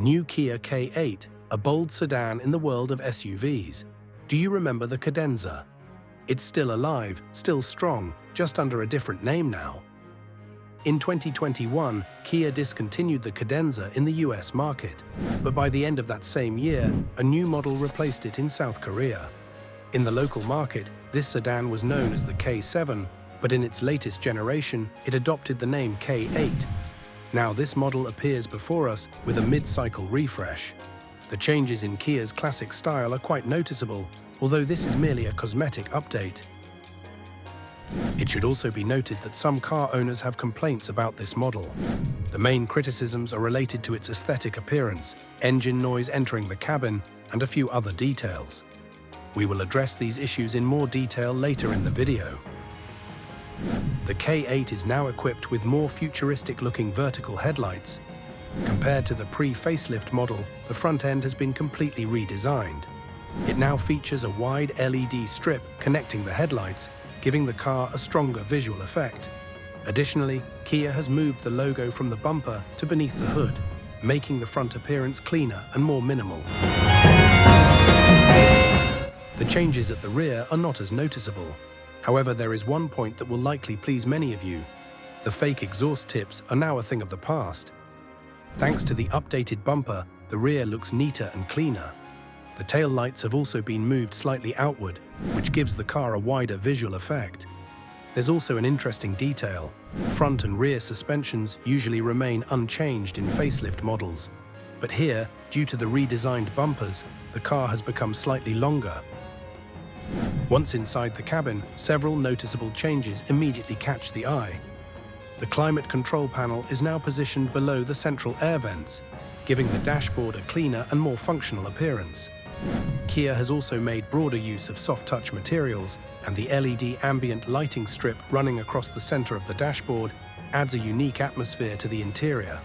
New Kia K8, a bold sedan in the world of SUVs. Do you remember the Cadenza? It's still alive, still strong, just under a different name now. In 2021, Kia discontinued the Cadenza in the US market, but by the end of that same year, a new model replaced it in South Korea. In the local market, this sedan was known as the K7, but in its latest generation, it adopted the name K8. Now this model appears before us with a mid-cycle refresh. The changes in Kia's classic style are quite noticeable, although this is merely a cosmetic update. It should also be noted that some car owners have complaints about this model. The main criticisms are related to its aesthetic appearance, engine noise entering the cabin, and a few other details. We will address these issues in more detail later in the video. The K8 is now equipped with more futuristic-looking vertical headlights. Compared to the pre-facelift model, the front end has been completely redesigned. It now features a wide LED strip connecting the headlights, giving the car a stronger visual effect. Additionally, Kia has moved the logo from the bumper to beneath the hood, making the front appearance cleaner and more minimal. The changes at the rear are not as noticeable. However, there is one point that will likely please many of you. The fake exhaust tips are now a thing of the past. Thanks to the updated bumper, the rear looks neater and cleaner. The tail lights have also been moved slightly outward, which gives the car a wider visual effect. There's also an interesting detail. Front and rear suspensions usually remain unchanged in facelift models. But here, due to the redesigned bumpers, the car has become slightly longer. Once inside the cabin, several noticeable changes immediately catch the eye. The climate control panel is now positioned below the central air vents, giving the dashboard a cleaner and more functional appearance. Kia has also made broader use of soft-touch materials, and the LED ambient lighting strip running across the center of the dashboard adds a unique atmosphere to the interior.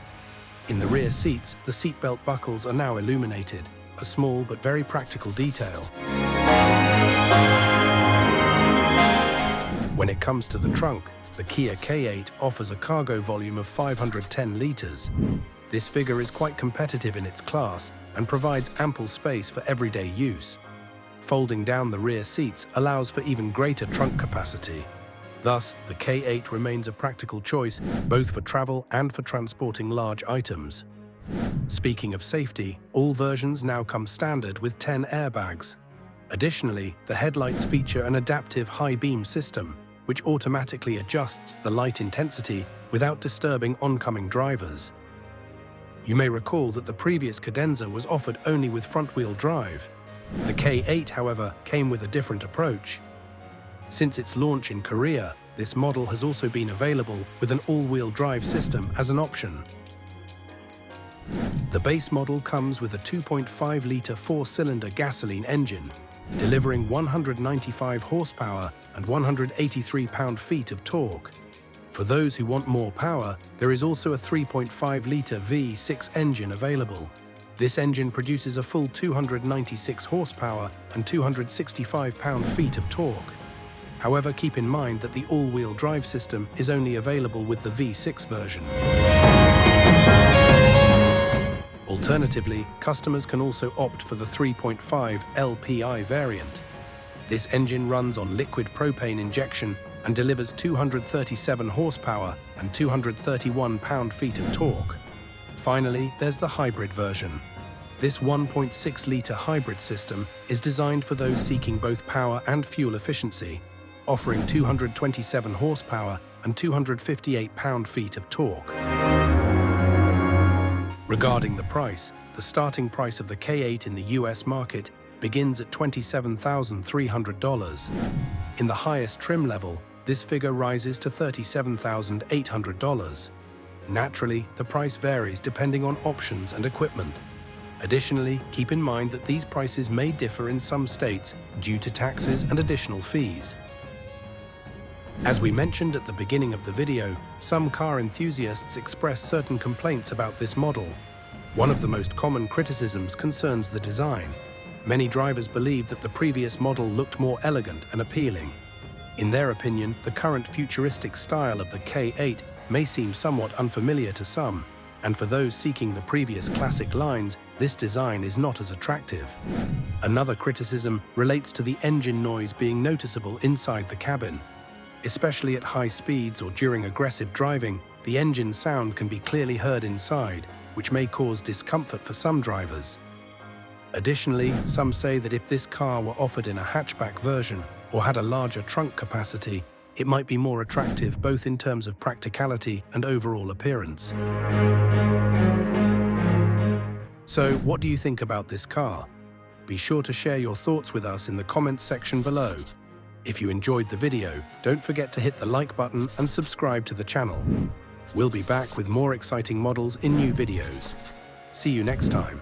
In the rear seats, the seatbelt buckles are now illuminated, a small but very practical detail. When it comes to the trunk, the Kia K8 offers a cargo volume of 510 liters. This figure is quite competitive in its class and provides ample space for everyday use. Folding down the rear seats allows for even greater trunk capacity. Thus, the K8 remains a practical choice both for travel and for transporting large items. Speaking of safety, all versions now come standard with 10 airbags. Additionally, the headlights feature an adaptive high-beam system, which automatically adjusts the light intensity without disturbing oncoming drivers. You may recall that the previous Cadenza was offered only with front-wheel drive. The K8, however, came with a different approach. Since its launch in Korea, this model has also been available with an all-wheel drive system as an option. The base model comes with a 2.5-litre four-cylinder gasoline engine, delivering 195 horsepower and 183 pound-feet of torque. For those who want more power, there is also a 3.5-litre V6 engine available. This engine produces a full 296 horsepower and 265 pound-feet of torque. However, keep in mind that the all-wheel drive system is only available with the V6 version. Alternatively, customers can also opt for the 3.5 LPI variant. This engine runs on liquid propane injection and delivers 237 horsepower and 231 pound-feet of torque. Finally, there's the hybrid version. This 1.6-litre hybrid system is designed for those seeking both power and fuel efficiency, offering 227 horsepower and 258 pound-feet of torque. Regarding the price, the starting price of the K8 in the US market begins at $27,300. In the highest trim level, this figure rises to $37,800. Naturally, the price varies depending on options and equipment. Additionally, keep in mind that these prices may differ in some states due to taxes and additional fees. As we mentioned at the beginning of the video, some car enthusiasts express certain complaints about this model. One of the most common criticisms concerns the design. Many drivers believe that the previous model looked more elegant and appealing. In their opinion, the current futuristic style of the K8 may seem somewhat unfamiliar to some. And for those seeking the previous classic lines, this design is not as attractive. Another criticism relates to the engine noise being noticeable inside the cabin. Especially at high speeds or during aggressive driving, the engine sound can be clearly heard inside, which may cause discomfort for some drivers. Additionally, some say that if this car were offered in a hatchback version or had a larger trunk capacity, it might be more attractive both in terms of practicality and overall appearance. So, what do you think about this car? Be sure to share your thoughts with us in the comments section below. If you enjoyed the video, don't forget to hit the like button and subscribe to the channel. We'll be back with more exciting models in new videos. See you next time.